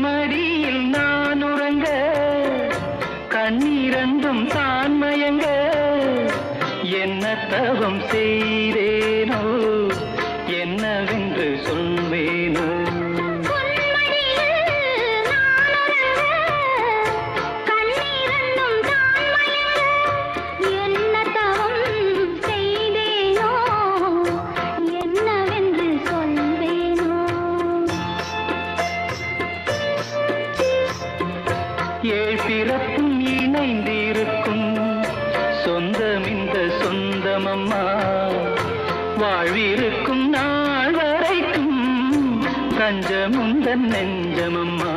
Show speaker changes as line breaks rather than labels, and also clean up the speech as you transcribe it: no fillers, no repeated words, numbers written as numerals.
மடியில் நான் உறங்க கண்ணீரண்டும் தான் மயங்க என்ன தவம் செய்தேனோ என்னவென்று சொல்வேனோ ஏழ் பிறப்பும் இணைந்திருக்கும் சொந்தம் இந்த சொந்தமம்மா வாழ்விருக்கும் நாள் வரைக்கும் தஞ்சமுந்தன் நெஞ்சமம்மா